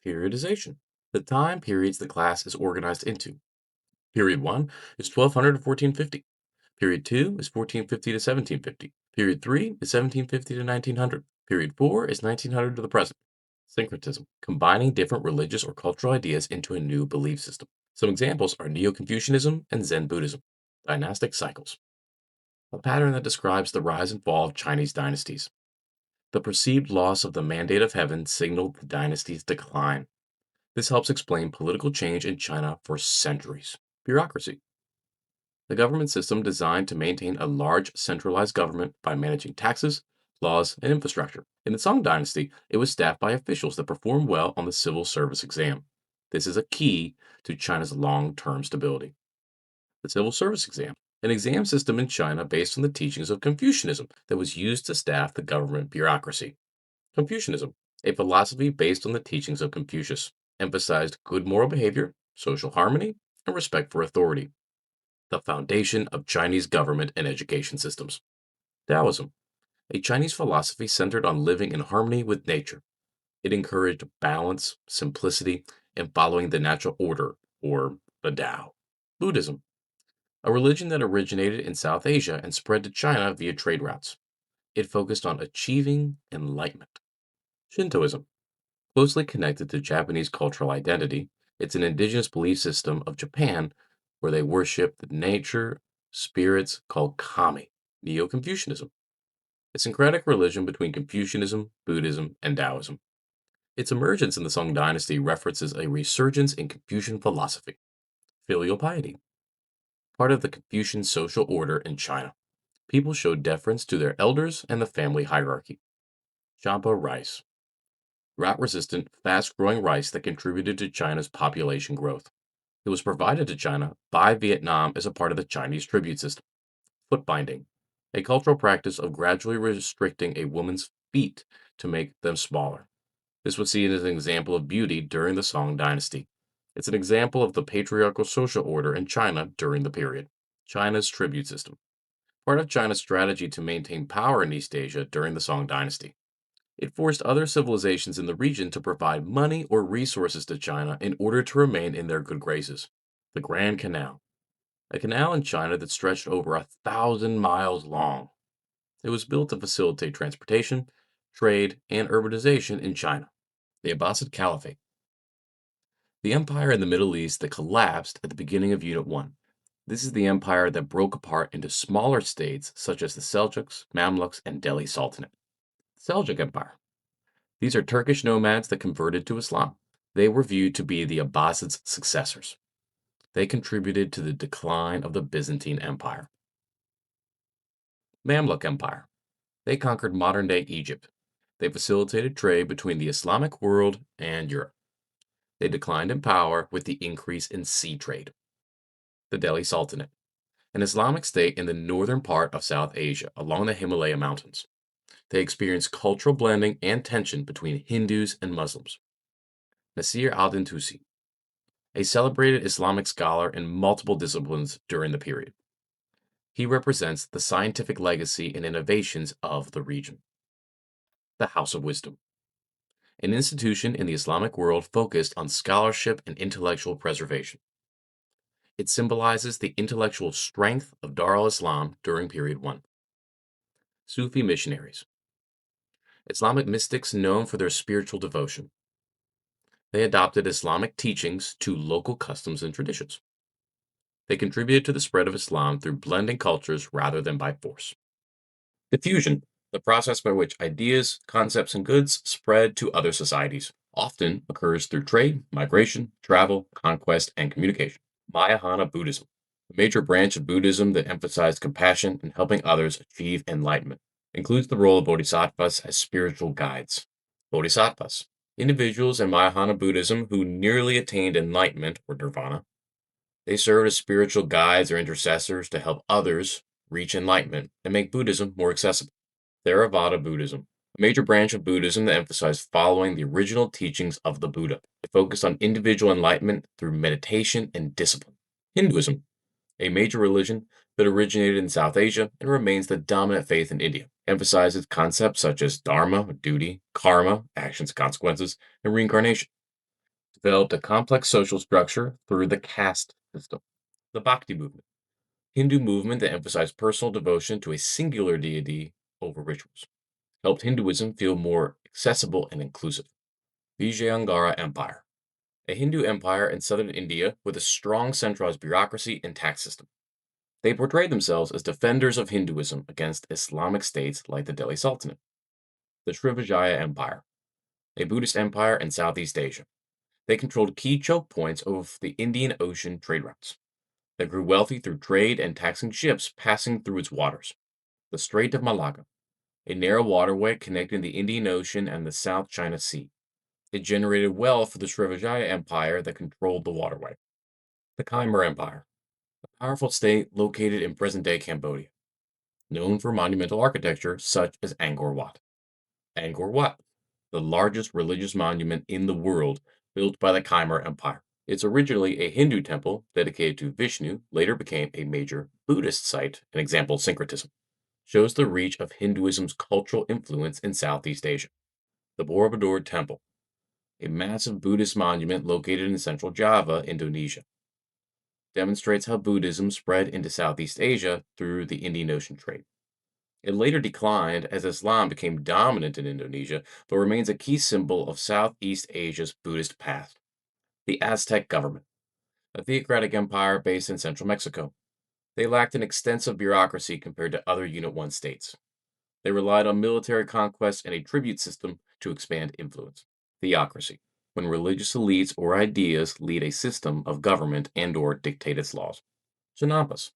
Periodization. The time periods the class is organized into. Period 1 is 1200 to 1450. Period 2 is 1450 to 1750. Period 3 is 1750 to 1900. Period 4 is 1900 to the present. Syncretism, combining different religious or cultural ideas into a new belief system. Some examples are Neo-Confucianism and Zen Buddhism. Dynastic cycles, a pattern that describes the rise and fall of Chinese dynasties. The perceived loss of the mandate of heaven signaled the dynasty's decline. This helps explain political change in China for centuries. Bureaucracy, the government system designed to maintain a large centralized government by managing taxes, laws, and infrastructure. In the Song dynasty, it was staffed by officials that performed well on the civil service exam. This is a key to China's long-term stability. The civil service exam, an exam system in China based on the teachings of Confucianism that was used to staff the government bureaucracy. Confucianism, a philosophy based on the teachings of Confucius, emphasized good moral behavior, social harmony, and respect for authority. The foundation of Chinese government and education systems. Daoism, a Chinese philosophy centered on living in harmony with nature. It encouraged balance, simplicity, and following the natural order, or the Tao. Buddhism, a religion that originated in South Asia and spread to China via trade routes. It focused on achieving enlightenment. Shintoism, closely connected to Japanese cultural identity, it's an indigenous belief system of Japan where they worship the nature spirits called kami. Neo-Confucianism, a syncretic religion between Confucianism, Buddhism, and Daoism. Its emergence in the Song dynasty references a resurgence in Confucian philosophy. Filial piety, part of the Confucian social order in China. People showed deference to their elders and the family hierarchy. Champa rice, drought-resistant, fast-growing rice that contributed to China's population growth. It was provided to China by Vietnam as a part of the Chinese tribute system. Footbinding, a cultural practice of gradually restricting a woman's feet to make them smaller. This was seen as an example of beauty during the Song dynasty. It's an example of the patriarchal social order in China during the period. China's tribute system, part of China's strategy to maintain power in East Asia during the Song dynasty. It forced other civilizations in the region to provide money or resources to China in order to remain in their good graces. The Grand Canal, a canal in China that stretched over 1,000 miles long. It was built to facilitate transportation, trade, and urbanization in China. The Abbasid Caliphate, the empire in the Middle East that collapsed at the beginning of Unit 1. This is the empire that broke apart into smaller states such as the Seljuks, Mamluks, and Delhi Sultanate. Seljuk Empire. These are Turkish nomads that converted to Islam. They were viewed to be the Abbasids' successors. They contributed to the decline of the Byzantine Empire. Mamluk Empire. They conquered modern-day Egypt. They facilitated trade between the Islamic world and Europe. They declined in power with the increase in sea trade. The Delhi Sultanate, an Islamic state in the northern part of South Asia along the Himalaya Mountains. They experienced cultural blending and tension between Hindus and Muslims. Nasir al-Tusi, a celebrated Islamic scholar in multiple disciplines during the period. He represents the scientific legacy and innovations of the region. The House of Wisdom, an institution in the Islamic world focused on scholarship and intellectual preservation. It symbolizes the intellectual strength of Dar al-Islam during period 1. Sufi missionaries, Islamic mystics known for their spiritual devotion. They adopted Islamic teachings to local customs and traditions. They contributed to the spread of Islam through blending cultures rather than by force. Diffusion, the process by which ideas, concepts, and goods spread to other societies, often occurs through trade, migration, travel, conquest, and communication. Mahayana Buddhism, a major branch of Buddhism that emphasized compassion and helping others achieve enlightenment, includes the role of Bodhisattvas as spiritual guides. Bodhisattvas, individuals in Mahayana Buddhism who nearly attained enlightenment or nirvana. They served as spiritual guides or intercessors to help others reach enlightenment and make Buddhism more accessible. Theravada Buddhism, a major branch of Buddhism that emphasized following the original teachings of the Buddha. It focused on individual enlightenment through meditation and discipline. Hinduism, a major religion that originated in South Asia and remains the dominant faith in India, emphasizes concepts such as dharma, duty, karma, actions, consequences, and reincarnation. developed a complex social structure through the caste system. The Bhakti movement, Hindu movement that emphasized personal devotion to a singular deity over rituals, helped Hinduism feel more accessible and inclusive. Vijayanagara Empire, a Hindu empire in southern India with a strong centralized bureaucracy and tax system. They portrayed themselves as defenders of Hinduism against Islamic states like the Delhi Sultanate. The Srivijaya Empire, a Buddhist empire in Southeast Asia. They controlled key choke points of the Indian Ocean trade routes. They grew wealthy through trade and taxing ships passing through its waters. The Strait of Malacca, a narrow waterway connecting the Indian Ocean and the South China Sea. It generated wealth for the Srivijaya Empire that controlled the waterway. The Khmer Empire, a powerful state located in present-day Cambodia, known for monumental architecture such as Angkor Wat. Angkor Wat, the largest religious monument in the world built by the Khmer Empire. It's originally a Hindu temple dedicated to Vishnu, later became a major Buddhist site, an example of syncretism. Shows the reach of Hinduism's cultural influence in Southeast Asia. The Borobudur Temple, a massive Buddhist monument located in central Java, Indonesia, demonstrates how Buddhism spread into Southeast Asia through the Indian Ocean trade. It later declined as Islam became dominant in Indonesia, but remains a key symbol of Southeast Asia's Buddhist past. The Aztec government, a theocratic empire based in central Mexico. They lacked an extensive bureaucracy compared to other Unit 1 states. They relied on military conquest and a tribute system to expand influence. Theocracy, when religious elites or ideas lead a system of government and/or dictate its laws. Chinampas,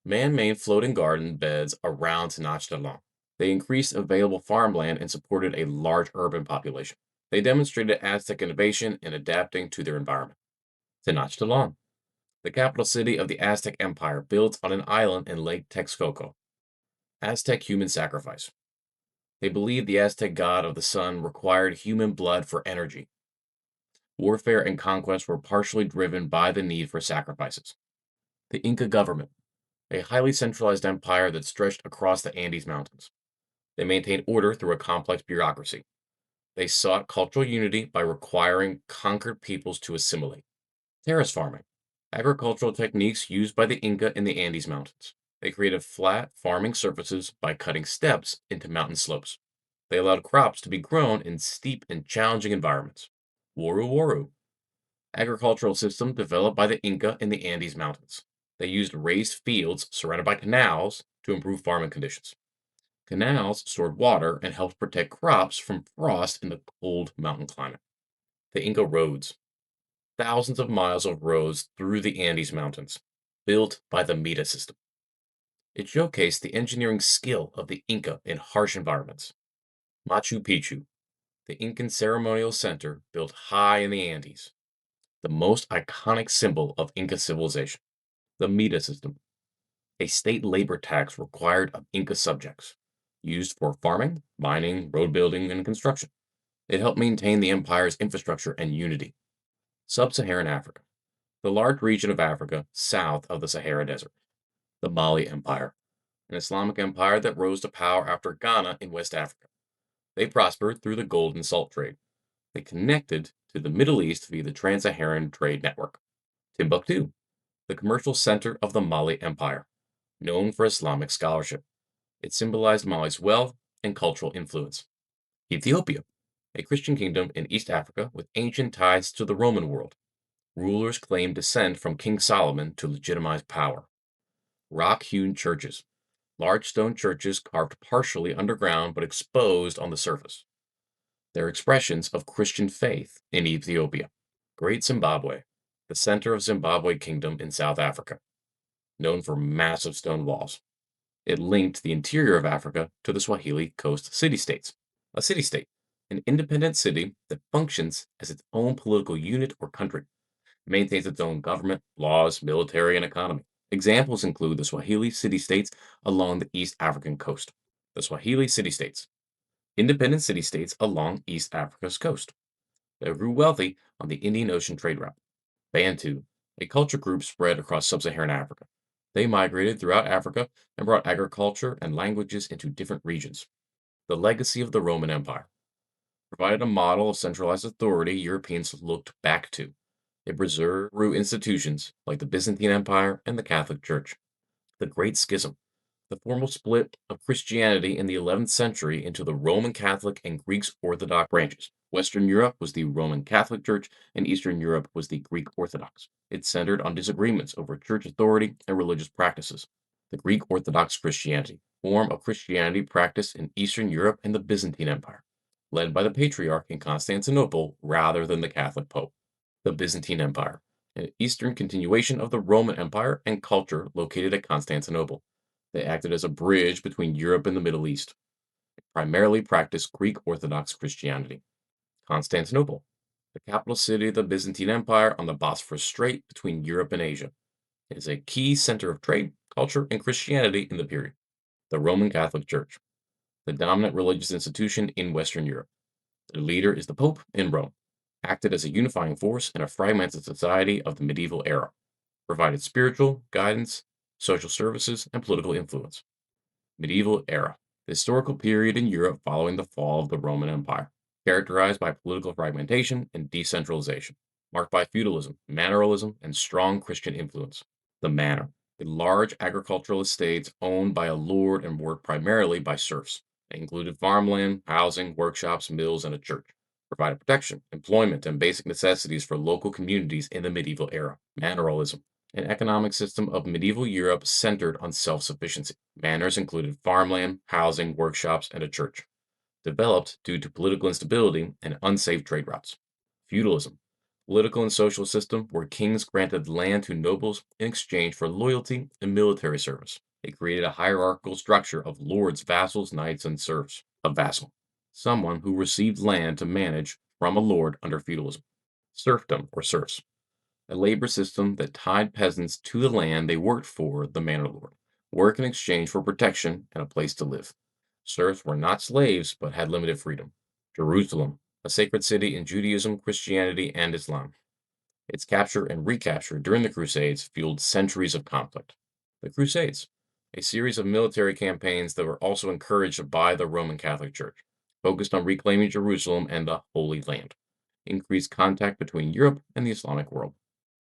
man-made floating garden beds around Tenochtitlan. They increased available farmland and supported a large urban population. They demonstrated Aztec innovation in adapting to their environment. Tenochtitlan, the capital city of the Aztec Empire, built on an island in Lake Texcoco. Aztec human sacrifice. They believed the Aztec god of the sun required human blood for energy. Warfare and conquest were partially driven by the need for sacrifices. The Inca government, a highly centralized empire that stretched across the Andes Mountains. They maintained order through a complex bureaucracy. They sought cultural unity by requiring conquered peoples to assimilate. Terrace farming, agricultural techniques used by the Inca in the Andes Mountains. They created flat farming surfaces by cutting steps into mountain slopes. They allowed crops to be grown in steep and challenging environments. Waru Waru, agricultural system developed by the Inca in the Andes Mountains. They used raised fields surrounded by canals to improve farming conditions. Canals stored water and helped protect crops from frost in the cold mountain climate. The Inca roads, thousands of miles of roads through the Andes Mountains, built by the Mita system. It showcased the engineering skill of the Inca in harsh environments. Machu Picchu, the Incan ceremonial center built high in the Andes, the most iconic symbol of Inca civilization. The Mita system, a state labor tax required of Inca subjects, used for farming, mining, road building, and construction. It helped maintain the empire's infrastructure and unity. Sub-Saharan Africa, the large region of Africa south of the Sahara Desert. The Mali Empire, an Islamic empire that rose to power after Ghana in West Africa. They prospered through the gold and salt trade. They connected to the Middle East via the Trans-Saharan Trade Network. Timbuktu, the commercial center of the Mali Empire, known for Islamic scholarship. It symbolized Mali's wealth and cultural influence. Ethiopia, a Christian kingdom in East Africa with ancient ties to the Roman world. Rulers claimed descent from King Solomon to legitimize power. Rock-hewn churches, large stone churches carved partially underground but exposed on the surface. They're expressions of Christian faith in Ethiopia. Great Zimbabwe, the center of Zimbabwe Kingdom in South Africa, known for massive stone walls. It linked the interior of Africa to the Swahili coast city-states. A city-state, an independent city that functions as its own political unit or country, maintains its own government, laws, military, and economy. Examples include the Swahili city-states along the East African coast. The Swahili city-states, independent city-states along East Africa's coast. They grew wealthy on the Indian Ocean trade route. Bantu, a culture group spread across sub-Saharan Africa. They migrated throughout Africa and brought agriculture and languages into different regions. The legacy of the Roman Empire. provided a model of centralized authority Europeans looked back to. It preserved through institutions like the Byzantine Empire and the Catholic Church. The Great Schism, the formal split of Christianity in the 11th century into the Roman Catholic and Greek Orthodox branches. Western Europe was the Roman Catholic Church, and Eastern Europe was the Greek Orthodox. It centered on disagreements over church authority and religious practices. The Greek Orthodox Christianity, form of Christianity practiced in Eastern Europe and the Byzantine Empire, led by the Patriarch in Constantinople rather than the Catholic Pope. The Byzantine Empire, an eastern continuation of the Roman Empire and culture located at Constantinople. They acted as a bridge between Europe and the Middle East. It primarily practiced Greek Orthodox Christianity. Constantinople, the capital city of the Byzantine Empire on the Bosphorus Strait between Europe and Asia. It is a key center of trade, culture, and Christianity in the period. The Roman Catholic Church, the dominant religious institution in Western Europe. The leader is the Pope in Rome, acted as a unifying force in a fragmented society of the medieval era, provided spiritual guidance, social services, and political influence. Medieval era, the historical period in Europe following the fall of the Roman Empire, characterized by political fragmentation and decentralization, marked by feudalism, manorialism, and strong Christian influence. The manor, the large agricultural estates owned by a lord and worked primarily by serfs. They included farmland, housing, workshops, mills, and a church. Provided protection, employment, and basic necessities for local communities in the medieval era. Manorialism, an economic system of medieval Europe centered on self sufficiency. Manors included farmland, housing, workshops, and a church. Developed due to political instability and unsafe trade routes. Feudalism, political and social system where kings granted land to nobles in exchange for loyalty and military service. It created a hierarchical structure of lords, vassals, knights, and serfs. A vassal, someone who received land to manage from a lord under feudalism. Serfdom or serfs, a labor system that tied peasants to the land they worked for the manor lord, work in exchange for protection and a place to live. Serfs were not slaves but had limited freedom. Jerusalem, a sacred city in Judaism, Christianity, and Islam. Its capture and recapture during the Crusades fueled centuries of conflict. The Crusades, a series of military campaigns that were also encouraged by the Roman Catholic Church, focused on reclaiming Jerusalem and the Holy Land, increased contact between Europe and the Islamic world.